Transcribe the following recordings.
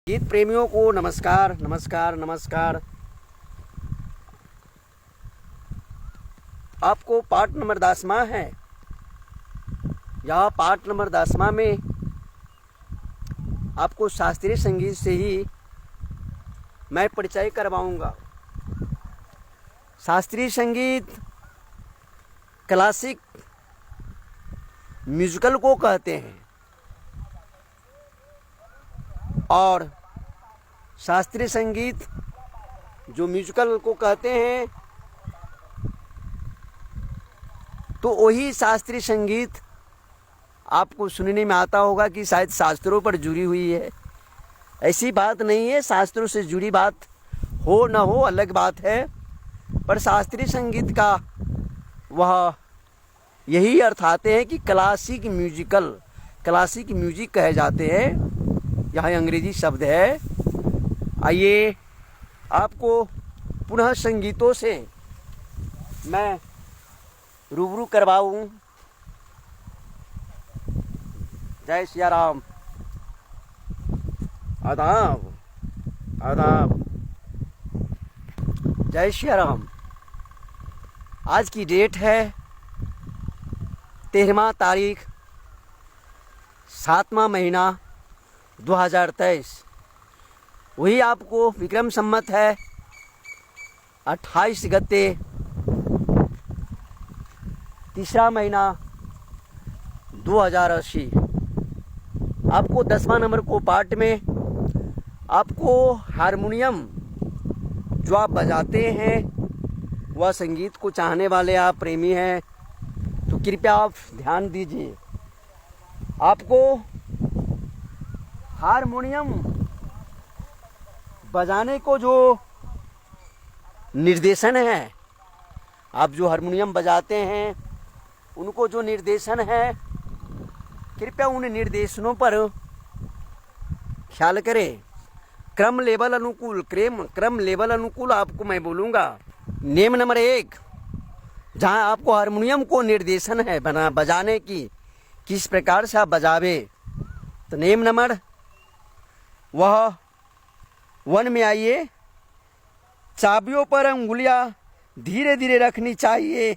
गीत प्रेमियों को नमस्कार नमस्कार नमस्कार। आपको पाठ नंबर 10वां है। यह पाठ नंबर 10वां में आपको शास्त्रीय संगीत से ही मैं परिचय करवाऊंगा। शास्त्रीय संगीत क्लासिक म्यूजिकल को कहते हैं और शास्त्रीय संगीत जो म्यूजिकल को कहते हैं तो वही शास्त्रीय संगीत आपको सुनने में आता होगा कि शायद शास्त्रों पर जुड़ी हुई है। ऐसी बात नहीं है, शास्त्रों से जुड़ी बात हो न हो अलग बात है, पर शास्त्रीय संगीत का वह यही अर्थ आते हैं कि क्लासिक म्यूजिक कहे जाते हैं। यह अंग्रेजी शब्द है। आइए आपको पुनः संगीतों से मैं रूबरू करवाऊं। जय सिया राम। आदाब आदाब। जय सिया राम। आज की डेट है 13वां तारीख 7वां महीना 2023। वही आपको विक्रम संमत है 28 गते 3रा महीना 2080। आपको 10वां नंबर को पाठ में आपको हारमोनियम जो आप बजाते हैं वह संगीत को चाहने वाले आप प्रेमी हैं तो कृपया आप ध्यान दीजिए। आपको हारमोनियम बजाने को जो निर्देशन है, आप जो हारमोनियम बजाते हैं उनको जो निर्देशन है, कृपया उन निर्देशनों पर ख्याल करें। क्रम लेवल अनुकूल आपको मैं बोलूँगा। नेम नंबर 1, जहाँ आपको हारमोनियम को निर्देशन है बजाने की, किस प्रकार से आप बजावे, तो नेम नंबर वह 1 में आइए। चाबियों पर अंगुलियां धीरे धीरे रखनी चाहिए।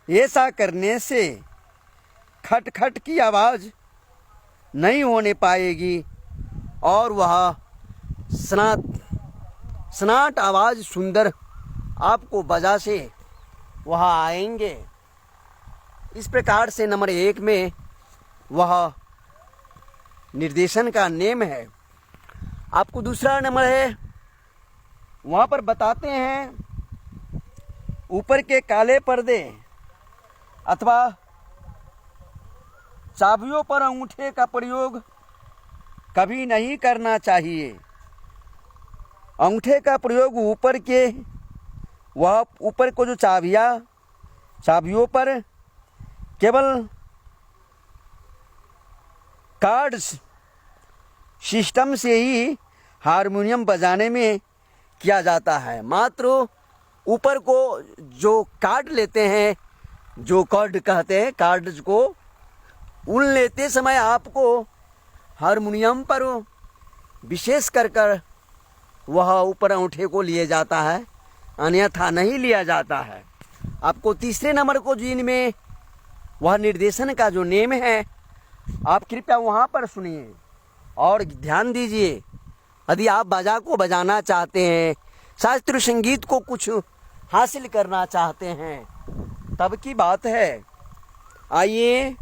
ऐसा करने से खट खट की आवाज़ नहीं होने पाएगी और वह सनाट आवाज़ सुंदर आपको बजा से वह आएंगे। इस प्रकार से नंबर 1 में वह निर्देशन का नेम है। आपको दूसरा नंबर है, वहाँ पर बताते हैं ऊपर के काले पर्दे अथवा चाबियों पर अंगूठे का प्रयोग कभी नहीं करना चाहिए। अंगूठे का प्रयोग ऊपर को जो चाबियों पर केवल कार्ड्स सिस्टम से ही हारमोनियम बजाने में किया जाता है। मात्र ऊपर को जो कार्ड लेते हैं, जो कार्ड कहते हैं, कार्ड्स को उन लेते समय आपको हारमोनियम पर विशेष कर वह ऊपर अंगूठे को लिए जाता है, अन्यथा नहीं लिया जाता है। आपको तीसरे नंबर को जिनमें वह निर्देशन का जो नेम है, आप कृपया वहाँ पर सुनिए और ध्यान दीजिए। यदि आप बाजा को बजाना चाहते हैं, शास्त्रीय संगीत को कुछ हासिल करना चाहते हैं, तब की बात है। आइए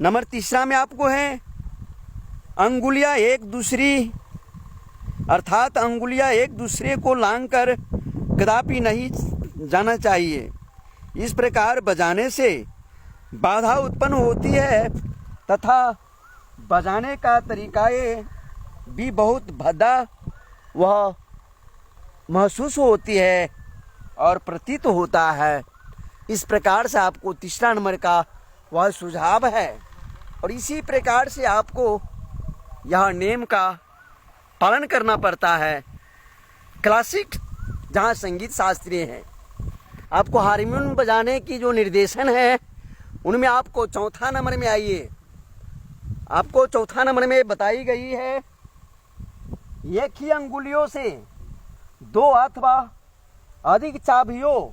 नंबर 3 में आपको है अंगुलियां एक दूसरे को लांग कर कदापि नहीं जाना चाहिए। इस प्रकार बजाने से बाधा उत्पन्न होती है तथा बजाने का तरीकाए भी बहुत भद्दा वह महसूस होती है और प्रतीत होता है। इस प्रकार से आपको 3 नंबर का वह सुझाव है और इसी प्रकार से आपको यह नेम का पालन करना पड़ता है। क्लासिक जहाँ संगीत शास्त्रीय है, आपको हारमोनियम बजाने की जो निर्देशन है उनमें आपको 4 नंबर में आइए। आपको चौथा नंबर में बताई गई है एक ही अंगुलियों से 2 अथवा अधिक चाबियों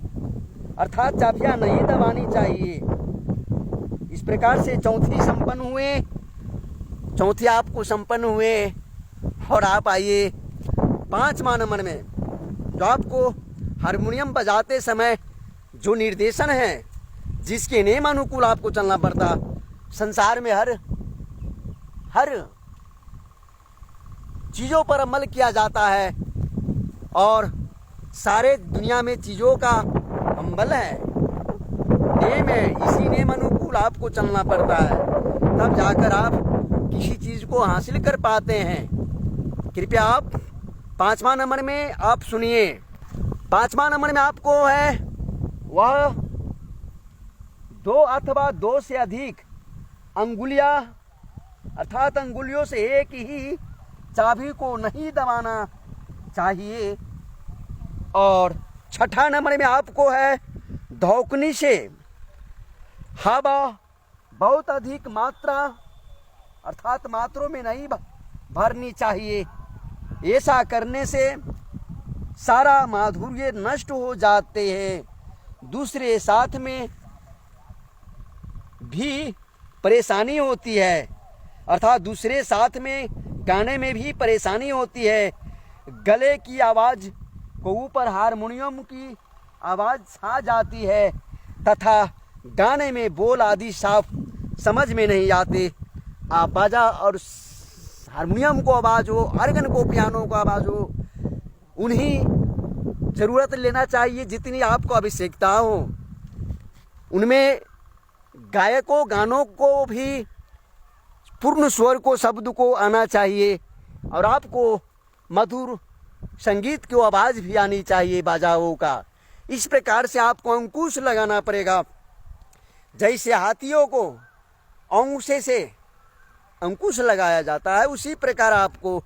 अर्थात चाबियां नहीं दबानी चाहिए। इस प्रकार से चौथी आपको संपन्न हुए। और आप आइए 5वां नंबर में, जो आपको हारमोनियम बजाते समय जो निर्देशन है, जिसके नियम अनुकूल आपको चलना पड़ता। संसार में हर चीज़ों पर अमल किया जाता है और सारे दुनिया में चीज़ों का अमल है, नेम है। इसी नेम अनुकूल आपको चलना पड़ता है, तब जाकर आप किसी चीज़ को हासिल कर पाते हैं। कृपया आप 5वां नंबर में आप सुनिए। 5वां नंबर में आपको है वह 2 अथवा 2 से अधिक अंगुलियां अर्थात अंगुलियों से एक ही चाबी को नहीं दबाना चाहिए। और 6ठा नंबर में आपको है धौकनी से हवा बहुत अधिक मात्रा अर्थात मात्रों में नहीं भरनी चाहिए। ऐसा करने से सारा माधुर्य नष्ट हो जाते हैं। दूसरे साथ में भी परेशानी होती है, अर्थात दूसरे साथ में गाने में भी परेशानी होती है। गले की आवाज़ को ऊपर हारमोनियम की आवाज़ छा जाती है तथा गाने में बोल आदि साफ समझ में नहीं आते। आप बाजा और हारमोनियम को आवाज़ हो, ऑर्गन को पियानो को आवाज़ हो, उन्हीं ज़रूरत लेना चाहिए जितनी आपको आवश्यकता हो। उनमें गायकों गानों को भी पूर्ण स्वर को शब्द को आना चाहिए और आपको मधुर संगीत की आवाज़ भी आनी चाहिए बाजाओं का। इस प्रकार से आपको अंकुश लगाना पड़ेगा। जैसे हाथियों को अंकुशे से अंकुश लगाया जाता है, उसी प्रकार आपको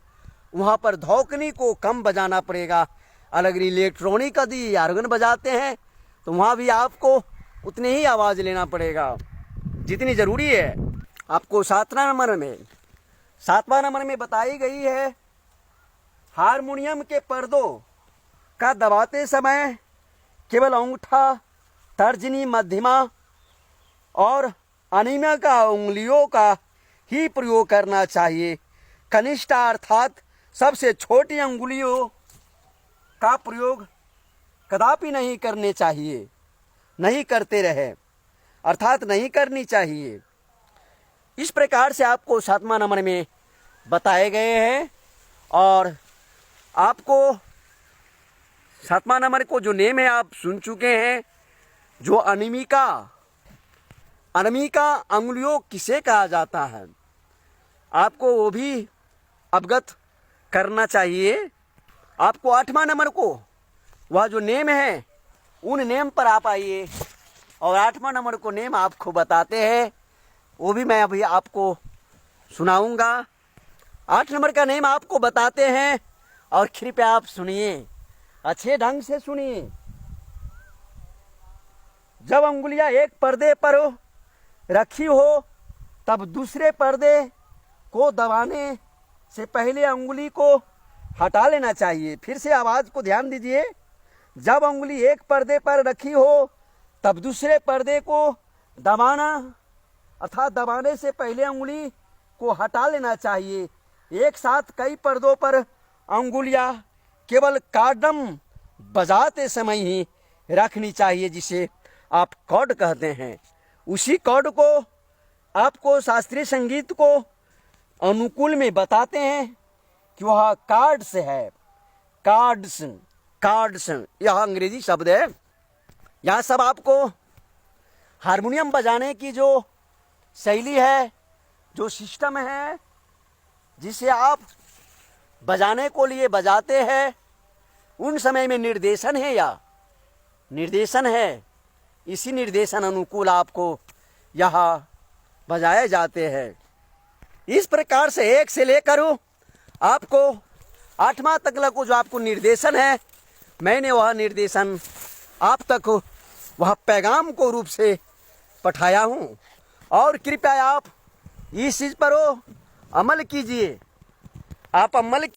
वहाँ पर धौकनी को कम बजाना पड़ेगा। अलग इलेक्ट्रॉनिक यदि ऑर्गन बजाते हैं तो वहाँ भी आपको उतनी ही आवाज़ लेना पड़ेगा जितनी ज़रूरी है। आपको 7वां नंबर में बताई गई है हारमोनियम के पर्दों का दबाते समय केवल अंगूठा, तर्जनी, मध्यमा और अनिमा का उंगलियों का ही प्रयोग करना चाहिए। कनिष्ठा अर्थात सबसे छोटी अंगुलियों का प्रयोग कदापि नहीं करने चाहिए, नहीं करते रहे अर्थात नहीं करनी चाहिए। इस प्रकार से आपको 7वां नंबर में बताए गए हैं। और आपको 7वां नंबर को जो नेम है आप सुन चुके हैं। जो अनिमिका अंगुलियों किसे कहा जाता है, आपको वो भी अवगत करना चाहिए। आपको 8वां नंबर को वह जो नेम है उन नेम पर आप आइए और 8वां नंबर को नेम आपको बताते हैं, वो भी मैं अभी आपको सुनाऊंगा। 8 नंबर का नेम आपको बताते हैं और कृपया आप सुनिए, अच्छे ढंग से सुनिए। जब अंगुलियां एक पर्दे पर रखी हो तब दूसरे पर्दे को दबाने से पहले अंगुली को हटा लेना चाहिए। फिर से आवाज़ को ध्यान दीजिए। जब अंगुली एक पर्दे पर रखी हो तब दूसरे पर्दे को दबाना अर्थात दबाने से पहले अंगुली को हटा लेना चाहिए। एक साथ कई पर्दों पर अंगुलियां केवल कार्डम बजाते समय ही रखनी चाहिए, जिसे आप कॉर्ड कहते हैं। उसी कॉर्ड को आपको शास्त्रीय संगीत को अनुकूल में बताते हैं कि वह कार्ड्स है। कार्ड्स यह अंग्रेजी शब्द है। यह सब आपको हारमोनियम बजाने की जो शैली है, जो सिस्टम है, जिसे आप बजाने को लिए बजाते हैं, उन समय में निर्देशन है। इसी निर्देशन अनुकूल आपको यहाँ बजाए जाते हैं। इस प्रकार से 1 से लेकर आपको 8वां तक को जो आपको निर्देशन है, मैंने वह निर्देशन आप तक वह पैगाम को रूप से पठाया हूँ। और कृपया आप इस चीज़ पर अमल कीजिए। आप अमल